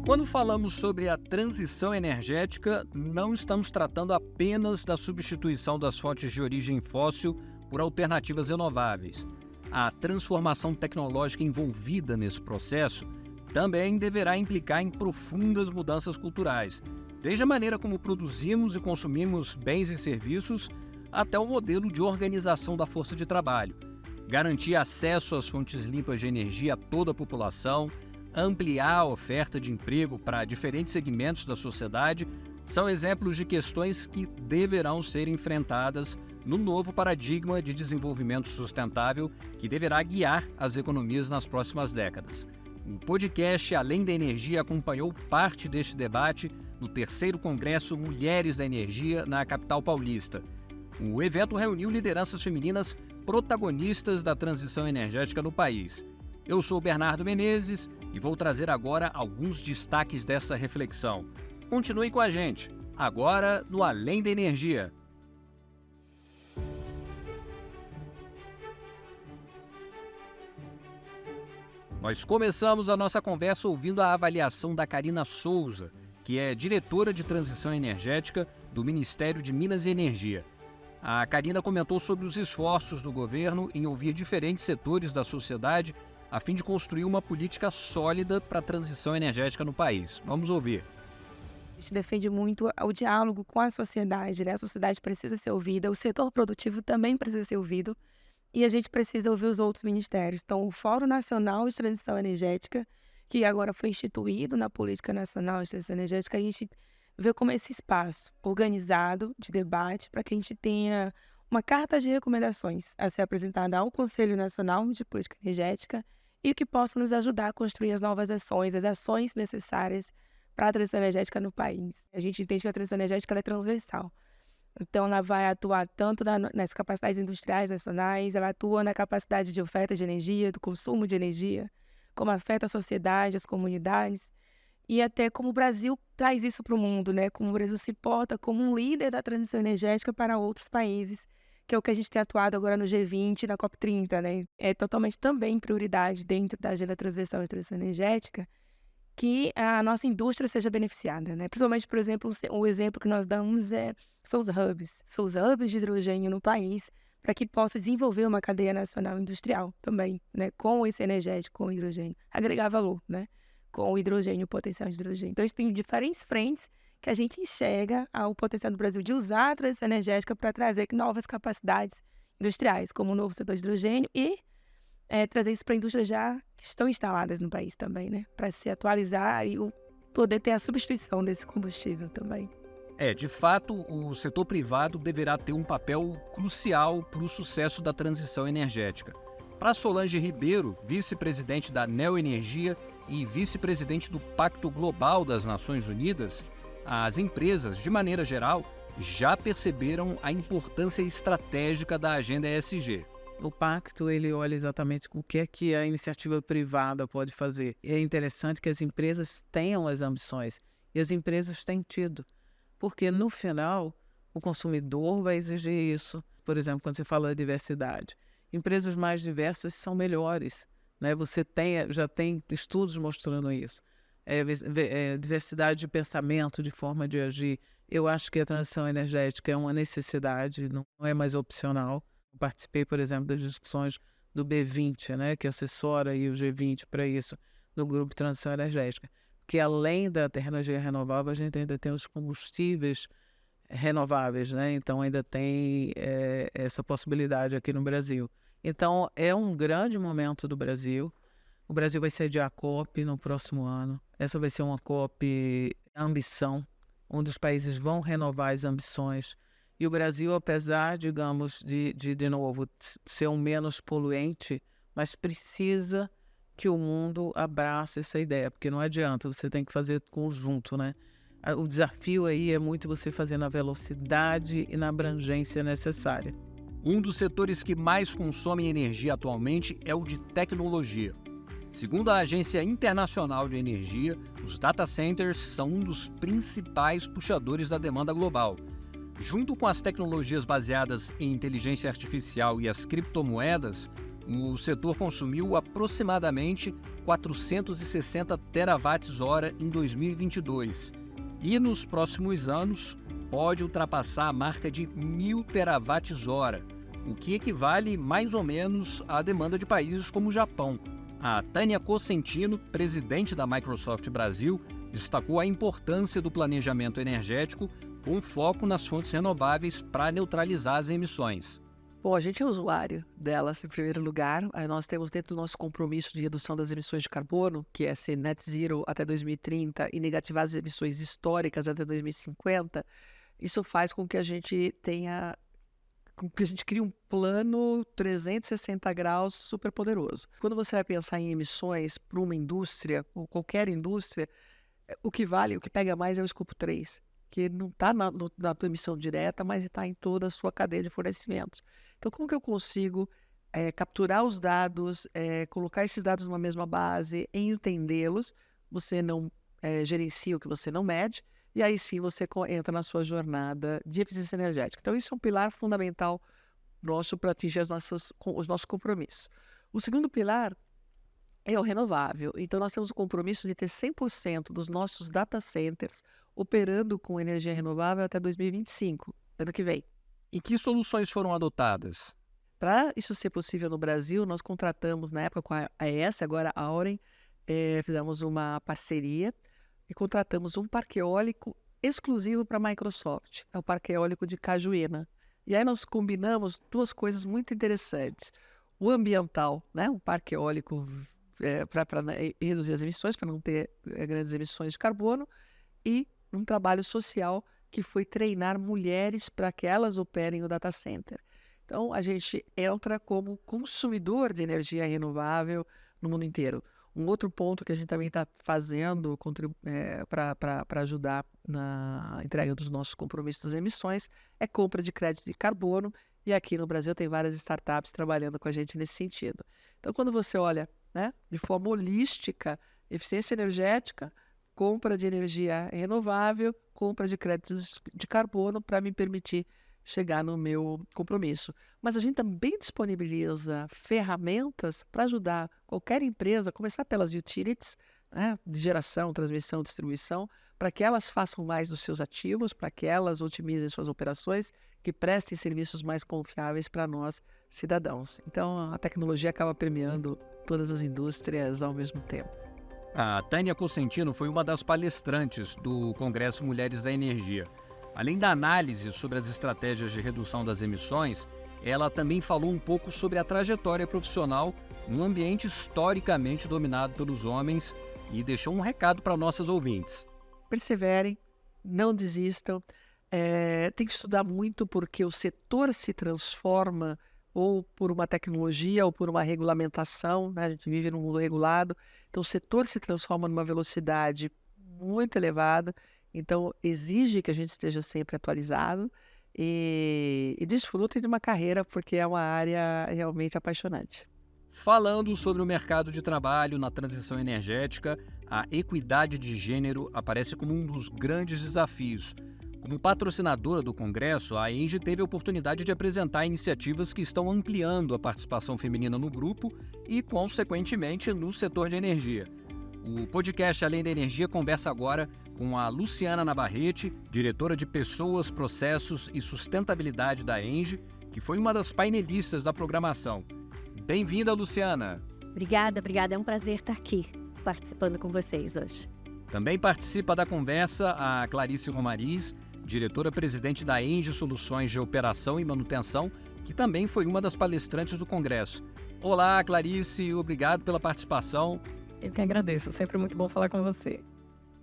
Quando falamos sobre a transição energética, não estamos tratando apenas da substituição das fontes de origem fóssil por alternativas renováveis. A transformação tecnológica envolvida nesse processo também deverá implicar em profundas mudanças culturais, desde a maneira como produzimos e consumimos bens e serviços até o modelo de organização da força de trabalho. Garantir acesso às fontes limpas de energia a toda a população, ampliar a oferta de emprego para diferentes segmentos da sociedade são exemplos de questões que deverão ser enfrentadas no novo paradigma de desenvolvimento sustentável que deverá guiar as economias nas próximas décadas. O podcast Além da Energia acompanhou parte deste debate no 3º Congresso Mulheres da Energia na capital paulista. O evento reuniu lideranças femininas protagonistas da transição energética no país. Eu sou Bernardo Menezes e vou trazer agora alguns destaques dessa reflexão. Continue com a gente, agora no Além da Energia. Nós começamos a nossa conversa ouvindo a avaliação da Karina Souza, que é diretora de transição energética do Ministério de Minas e Energia. A Karina comentou sobre os esforços do governo em ouvir diferentes setores da sociedade a fim de construir uma política sólida para a transição energética no país. Vamos ouvir. A gente defende muito o diálogo com a sociedade, né? A sociedade precisa ser ouvida, o setor produtivo também precisa ser ouvido e a gente precisa ouvir os outros ministérios. Então, o Fórum Nacional de Transição Energética, que agora foi instituído na Política Nacional de Transição Energética, a gente vê como esse espaço organizado de debate para que a gente tenha uma carta de recomendações a ser apresentada ao Conselho Nacional de Política Energética e que possa nos ajudar a construir as novas ações, as ações necessárias para a transição energética no país. A gente entende que a transição energética ela é transversal. Então, ela vai atuar tanto nas capacidades industriais nacionais, ela atua na capacidade de oferta de energia, do consumo de energia, como afeta a sociedade, as comunidades, e até como o Brasil traz isso para o mundo, né? Como o Brasil se porta como um líder da transição energética para outros países, que é o que a gente tem atuado agora no G20 e na COP30, né? É totalmente também prioridade dentro da agenda transversal de transição energética que a nossa indústria seja beneficiada, né? Principalmente, por exemplo, o exemplo que nós damos são os hubs de hidrogênio no país, para que possa desenvolver uma cadeia nacional industrial também, né? Com esse energético, com o hidrogênio, agregar valor, né? Com o hidrogênio, o potencial de hidrogênio. Então, a gente tem diferentes frentes que a gente enxerga o potencial do Brasil de usar a transição energética para trazer novas capacidades industriais, como o novo setor de hidrogênio e trazer isso para indústrias já que estão instaladas no país também, né? Para se atualizar e poder ter a substituição desse combustível também. De fato, o setor privado deverá ter um papel crucial para o sucesso da transição energética. Para Solange Ribeiro, vice-presidente da Neoenergia e vice-presidente do Pacto Global das Nações Unidas, as empresas, de maneira geral, já perceberam a importância estratégica da agenda ESG. O pacto ele olha exatamente o que é que a iniciativa privada pode fazer. É interessante que as empresas tenham as ambições e as empresas têm tido, porque no final o consumidor vai exigir isso. Por exemplo, quando você fala da diversidade, empresas mais diversas são melhores, né? Você já tem estudos mostrando isso. Diversidade de pensamento, de forma de agir. Eu acho que a transição energética é uma necessidade, não é mais opcional. Eu participei, por exemplo, das discussões do B20, né, que assessora aí o G20 para isso, no grupo de transição energética. Que além da energia renovável, a gente ainda tem os combustíveis renováveis, né? Então ainda tem essa possibilidade aqui no Brasil. Então é um grande momento do Brasil. O Brasil vai sediar a COP no próximo ano. Essa vai ser uma COP ambição, onde os países vão renovar as ambições. E o Brasil, apesar, digamos, de novo, ser um menos poluente, mas precisa que o mundo abrace essa ideia, porque não adianta, você tem que fazer conjunto, né? O desafio aí é muito você fazer na velocidade e na abrangência necessária. Um dos setores que mais consomem energia atualmente é o de tecnologia. Segundo a Agência Internacional de Energia, os data centers são um dos principais puxadores da demanda global. Junto com as tecnologias baseadas em inteligência artificial e as criptomoedas, o setor consumiu aproximadamente 460 terawatts-hora em 2022 e nos próximos anos pode ultrapassar a marca de 1.000 terawatts-hora, o que equivale mais ou menos à demanda de países como o Japão. A Tânia Cosentino, presidente da Microsoft Brasil, destacou a importância do planejamento energético com foco nas fontes renováveis para neutralizar as emissões. Bom, a gente é usuário delas em primeiro lugar. Aí nós temos dentro do nosso compromisso de redução das emissões de carbono, que é ser net zero até 2030 e negativar as emissões históricas até 2050. Isso faz com que a gente crie um plano 360 graus super poderoso. Quando você vai pensar em emissões para uma indústria, ou qualquer indústria, o que pega mais é o escopo 3, que não está na tua emissão direta, mas está em toda a sua cadeia de fornecimentos. Então, como que eu consigo capturar os dados, colocar esses dados numa mesma base, entendê-los? Você não gerencia o que você não mede, e aí sim você entra na sua jornada de eficiência energética. Então, isso é um pilar fundamental nosso para atingir os nossos compromissos. O segundo pilar é o renovável. Então, nós temos o compromisso de ter 100% dos nossos data centers operando com energia renovável até 2025, ano que vem. E que soluções foram adotadas? Para isso ser possível no Brasil, nós contratamos, na época com a AES, agora a Auren, fizemos uma parceria e contratamos um parque eólico exclusivo para a Microsoft. É o parque eólico de Cajuína. E aí nós combinamos duas coisas muito interessantes. O ambiental, né? Um parque eólico para reduzir as emissões, para não ter grandes emissões de carbono, e um trabalho social que foi treinar mulheres para que elas operem o data center. Então, a gente entra como consumidor de energia renovável no mundo inteiro. Um outro ponto que a gente também está fazendo para ajudar na entrega dos nossos compromissos das emissões é compra de crédito de carbono, e aqui no Brasil tem várias startups trabalhando com a gente nesse sentido. Então, quando você olha, né, de forma holística, eficiência energética, compra de energia renovável, compra de créditos de carbono para me permitir chegar no meu compromisso. Mas a gente também disponibiliza ferramentas para ajudar qualquer empresa, a começar pelas utilities, né, de geração, transmissão, distribuição, para que elas façam mais dos seus ativos, para que elas otimizem suas operações, que prestem serviços mais confiáveis para nós, cidadãos. Então, a tecnologia acaba permeando todas as indústrias ao mesmo tempo. A Tânia Cosentino foi uma das palestrantes do Congresso Mulheres da Energia. Além da análise sobre as estratégias de redução das emissões, ela também falou um pouco sobre a trajetória profissional num ambiente historicamente dominado pelos homens e deixou um recado para nossas ouvintes. Perseverem, não desistam, tem que estudar muito porque o setor se transforma ou por uma tecnologia ou por uma regulamentação, né? A gente vive num mundo regulado, então o setor se transforma numa velocidade muito elevada, então exige que a gente esteja sempre atualizado e desfrute de uma carreira, porque é uma área realmente apaixonante. Falando sobre o mercado de trabalho na transição energética, a equidade de gênero aparece como um dos grandes desafios. Como patrocinadora do Congresso, a ENGIE teve a oportunidade de apresentar iniciativas que estão ampliando a participação feminina no grupo e, consequentemente, no setor de energia. O podcast Além da Energia conversa agora com a Luciana Navarrete, diretora de Pessoas, Processos e Sustentabilidade da ENGIE, que foi uma das painelistas da programação. Bem-vinda, Luciana! Obrigada. É um prazer estar aqui participando com vocês hoje. Também participa da conversa a Clarice Romariz, diretora-presidente da ENGIE Soluções de Operação e Manutenção, que também foi uma das palestrantes do Congresso. Olá, Clarice, obrigado pela participação. Eu que agradeço, sempre muito bom falar com você.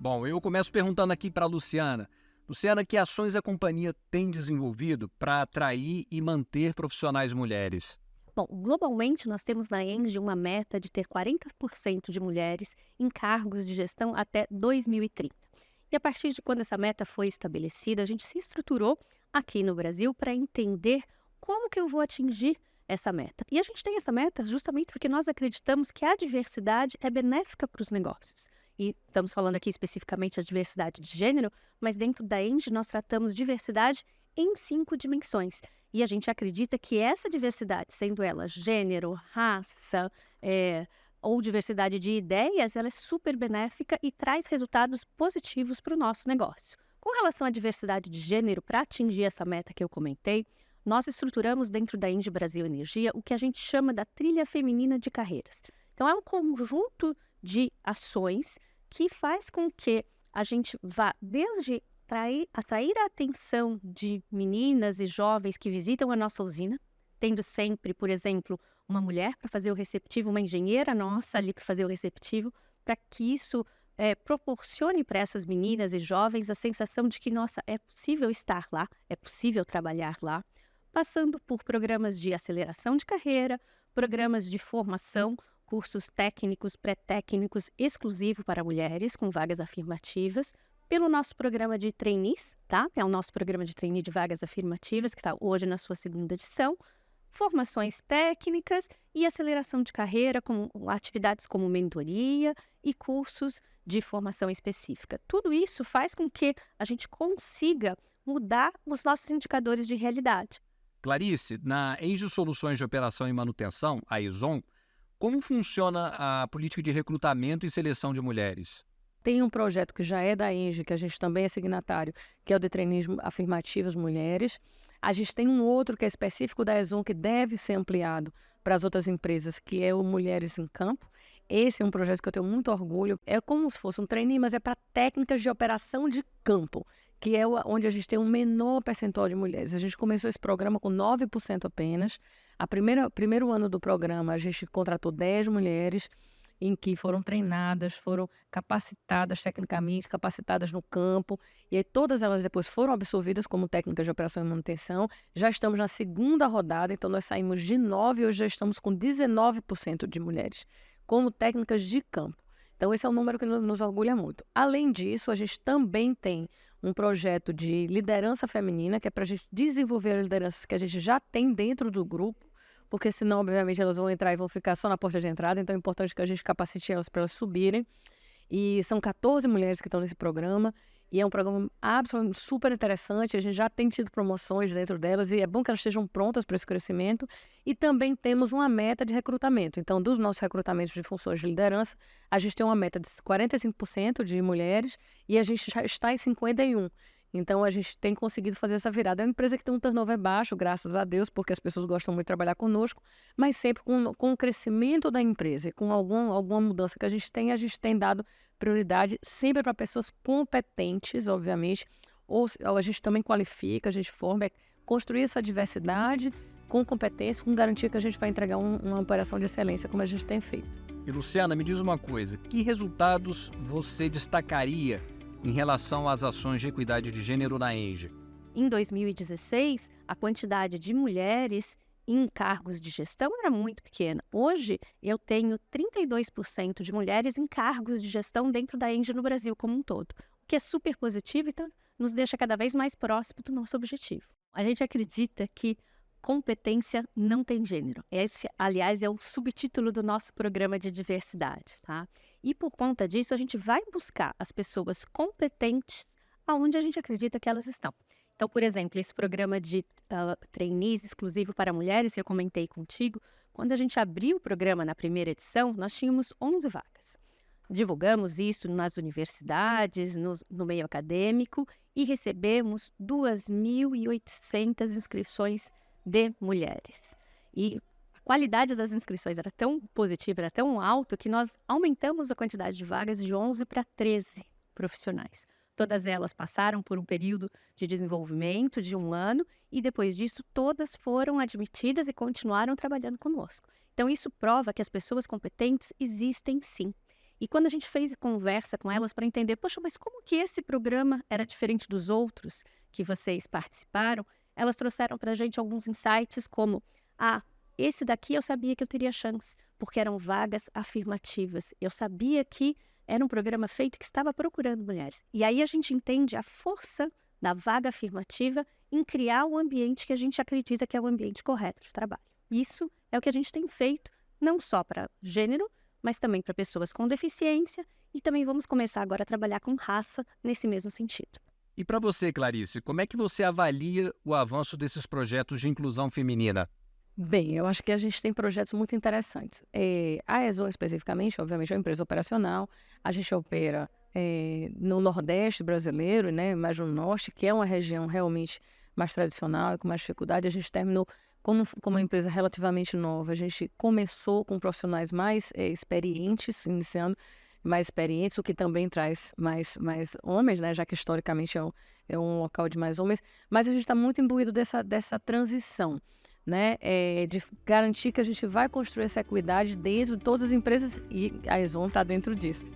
Bom, eu começo perguntando aqui para a Luciana. Luciana, que ações a companhia tem desenvolvido para atrair e manter profissionais mulheres? Bom, globalmente nós temos na ENGIE uma meta de ter 40% de mulheres em cargos de gestão até 2030. E a partir de quando essa meta foi estabelecida, a gente se estruturou aqui no Brasil para entender como que eu vou atingir essa meta. E a gente tem essa meta justamente porque nós acreditamos que a diversidade é benéfica para os negócios. E estamos falando aqui especificamente da diversidade de gênero, mas dentro da ENGIE nós tratamos diversidade em 5 dimensões. E a gente acredita que essa diversidade, sendo ela gênero, raça, ou diversidade de ideias, ela é super benéfica e traz resultados positivos para o nosso negócio. Com relação à diversidade de gênero, para atingir essa meta que eu comentei, nós estruturamos dentro da Engie Brasil Energia o que a gente chama da trilha feminina de carreiras. Então, é um conjunto de ações que faz com que a gente vá desde atrair a atenção de meninas e jovens que visitam a nossa usina, tendo sempre, por exemplo, uma mulher para fazer o receptivo, uma engenheira nossa ali para fazer o receptivo, para que isso proporcione para essas meninas e jovens a sensação de que, nossa, é possível estar lá, é possível trabalhar lá, passando por programas de aceleração de carreira, programas de formação, cursos técnicos, pré-técnicos exclusivos para mulheres, com vagas afirmativas, pelo nosso programa de trainees, tá? É o nosso programa de trainee de vagas afirmativas, que está hoje na sua 2ª edição, formações técnicas e aceleração de carreira, com atividades como mentoria e cursos de formação específica. Tudo isso faz com que a gente consiga mudar os nossos indicadores de realidade. Clarice, na Engie Soluções de Operação e Manutenção, a ESOM, como funciona a política de recrutamento e seleção de mulheres? Tem um projeto que já é da Engie, que a gente também é signatário, que é o de trainees afirmativas mulheres. A gente tem um outro que é específico da ESOM, que deve ser ampliado para as outras empresas, que é o Mulheres em Campo. Esse é um projeto que eu tenho muito orgulho. É como se fosse um trainee, mas é para técnicas de operação de campo, que é onde a gente tem um menor percentual de mulheres. A gente começou esse programa com 9% apenas. Primeiro ano do programa, a gente contratou 10 mulheres, em que foram treinadas, foram capacitadas tecnicamente, capacitadas no campo, e aí todas elas depois foram absorvidas como técnicas de operação e manutenção. Já estamos na 2ª rodada, então nós saímos de 9 e hoje já estamos com 19% de mulheres como técnicas de campo. Então esse é um número que nos orgulha muito. Além disso, a gente também tem um projeto de liderança feminina, que é para a gente desenvolver as lideranças que a gente já tem dentro do grupo, porque senão, obviamente, elas vão entrar e vão ficar só na porta de entrada, então é importante que a gente capacite elas para elas subirem. E são 14 mulheres que estão nesse programa, e é um programa absolutamente super interessante, a gente já tem tido promoções dentro delas, e é bom que elas estejam prontas para esse crescimento. E também temos uma meta de recrutamento. Então, dos nossos recrutamentos de funções de liderança, a gente tem uma meta de 45% de mulheres, e a gente já está em 51%. Então, a gente tem conseguido fazer essa virada. É uma empresa que tem um turnover baixo, graças a Deus, porque as pessoas gostam muito de trabalhar conosco, mas sempre com o crescimento da empresa e com alguma mudança que a gente tem dado prioridade sempre para pessoas competentes, obviamente, ou a gente também qualifica, a gente forma, construir essa diversidade com competência, com garantia que a gente vai entregar uma operação de excelência como a gente tem feito. E Luciana, me diz uma coisa, que resultados você destacaria em relação às ações de equidade de gênero na Engie? Em 2016, a quantidade de mulheres em cargos de gestão era muito pequena. Hoje, eu tenho 32% de mulheres em cargos de gestão dentro da Engie no Brasil como um todo, o que é super positivo e então, nos deixa cada vez mais próximo do nosso objetivo. A gente acredita que competência não tem gênero. Esse, aliás, é o subtítulo do nosso programa de diversidade, tá? E por conta disso, a gente vai buscar as pessoas competentes aonde a gente acredita que elas estão. Então, por exemplo, esse programa de trainees exclusivo para mulheres que eu comentei contigo, quando a gente abriu o programa na primeira edição, nós tínhamos 11 vagas. Divulgamos isso nas universidades, no meio acadêmico e recebemos 2.800 inscrições de mulheres. E a qualidade das inscrições era tão positiva, era tão alta, que nós aumentamos a quantidade de vagas de 11 para 13 profissionais. Todas elas passaram por um período de desenvolvimento de 1 ano e depois disso todas foram admitidas e continuaram trabalhando conosco. Então isso prova que as pessoas competentes existem sim. E quando a gente fez conversa com elas para entender, poxa, mas como que esse programa era diferente dos outros que vocês participaram, elas trouxeram para a gente alguns insights como, esse daqui eu sabia que eu teria chance, porque eram vagas afirmativas. Eu sabia que era um programa feito que estava procurando mulheres. E aí a gente entende a força da vaga afirmativa em criar o ambiente que a gente acredita que é o ambiente correto de trabalho. Isso é o que a gente tem feito, não só para gênero, mas também para pessoas com deficiência, e também vamos começar agora a trabalhar com raça nesse mesmo sentido. E para você, Clarice, como é que você avalia o avanço desses projetos de inclusão feminina? Bem, eu acho que a gente tem projetos muito interessantes. A Exxon, especificamente, obviamente, é uma empresa operacional. A gente opera no Nordeste brasileiro, né, mais no Norte, que é uma região realmente mais tradicional e com mais dificuldade. A gente terminou como uma empresa relativamente nova. A gente começou com profissionais mais experientes, iniciando mais experientes, o que também traz mais homens, né, já que historicamente é um local de mais homens. Mas a gente está muito imbuído dessa transição, né, de garantir que a gente vai construir essa equidade dentro de todas as empresas, e a Exxon está dentro disso.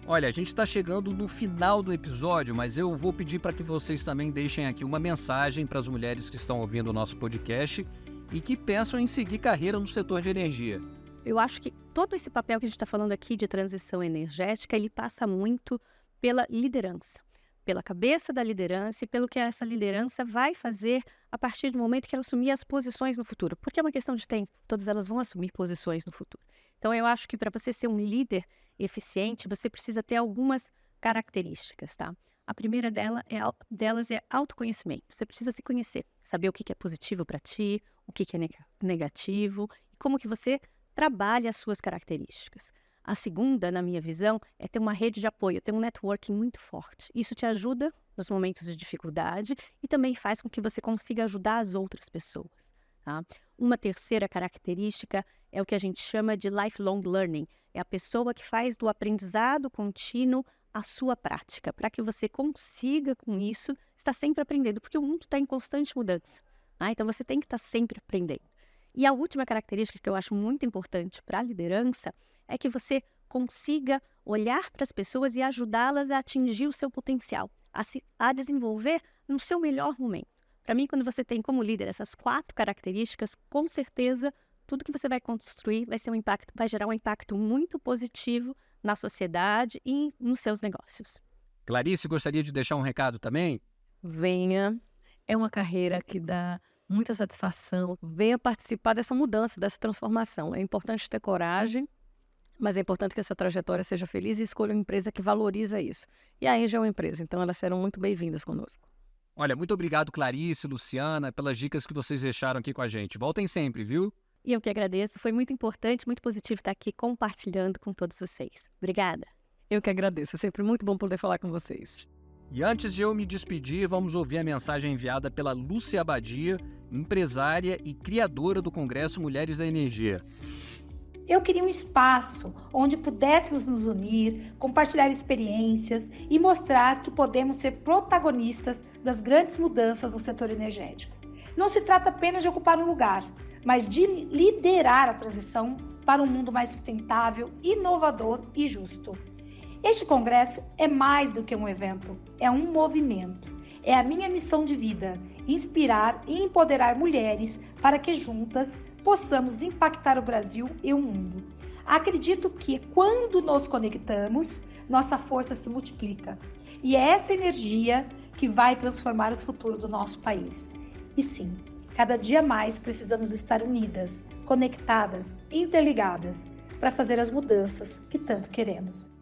Olha, a gente está chegando no final do episódio, mas eu vou pedir para que vocês também deixem aqui uma mensagem para as mulheres que estão ouvindo o nosso podcast e que pensam em seguir carreira no setor de energia. Eu acho que todo esse papel que a gente está falando aqui de transição energética, ele passa muito pela liderança, pela cabeça da liderança e pelo que essa liderança vai fazer a partir do momento que ela assumir as posições no futuro. Porque é uma questão de tempo, todas elas vão assumir posições no futuro. Então, eu acho que para você ser um líder eficiente, você precisa ter algumas características, tá? A primeira delas é autoconhecimento. Você precisa se conhecer, saber o que é positivo para ti, o que é negativo e como que você trabalha as suas características. A segunda, na minha visão, é ter uma rede de apoio, ter um networking muito forte. Isso te ajuda nos momentos de dificuldade e também faz com que você consiga ajudar as outras pessoas, tá? Uma terceira característica é o que a gente chama de lifelong learning. É a pessoa que faz do aprendizado contínuo a sua prática, para que você consiga, com isso, estar sempre aprendendo, porque o mundo está em constante mudança. Então, você tem que estar sempre aprendendo. E a última característica que eu acho muito importante para a liderança é que você consiga olhar para as pessoas e ajudá-las a atingir o seu potencial, a desenvolver no seu melhor momento. Para mim, quando você tem como líder essas 4 características, com certeza, tudo que você vai construir vai gerar um impacto muito positivo na sociedade e nos seus negócios. Clarice, gostaria de deixar um recado também? Venha, é uma carreira que dá muita satisfação. Venha participar dessa mudança, dessa transformação. É importante ter coragem, mas é importante que essa trajetória seja feliz e escolha uma empresa que valoriza isso. E a Engie é uma empresa, então elas serão muito bem-vindas conosco. Olha, muito obrigado, Clarice, Luciana, pelas dicas que vocês deixaram aqui com a gente. Voltem sempre, viu? E eu que agradeço. Foi muito importante, muito positivo estar aqui compartilhando com todos vocês. Obrigada. Eu que agradeço. É sempre muito bom poder falar com vocês. E antes de eu me despedir, vamos ouvir a mensagem enviada pela Lúcia Abadia, empresária e criadora do Congresso Mulheres da Energia. Eu queria um espaço onde pudéssemos nos unir, compartilhar experiências e mostrar que podemos ser protagonistas das grandes mudanças no setor energético. Não se trata apenas de ocupar um lugar, mas de liderar a transição para um mundo mais sustentável, inovador e justo. Este congresso é mais do que um evento, é um movimento. É a minha missão de vida, inspirar e empoderar mulheres para que juntas possamos impactar o Brasil e o mundo. Acredito que quando nos conectamos, nossa força se multiplica. E é essa energia que vai transformar o futuro do nosso país. E sim, cada dia mais precisamos estar unidas, conectadas e interligadas para fazer as mudanças que tanto queremos.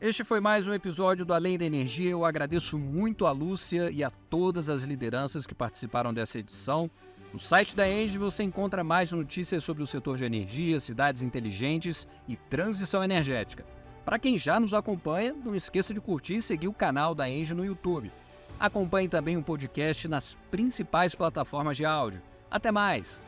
Este foi mais um episódio do Além da Energia. Eu agradeço muito a Lúcia e a todas as lideranças que participaram dessa edição. No site da Engie você encontra mais notícias sobre o setor de energia, cidades inteligentes e transição energética. Para quem já nos acompanha, não esqueça de curtir e seguir o canal da Engie no YouTube. Acompanhe também o podcast nas principais plataformas de áudio. Até mais!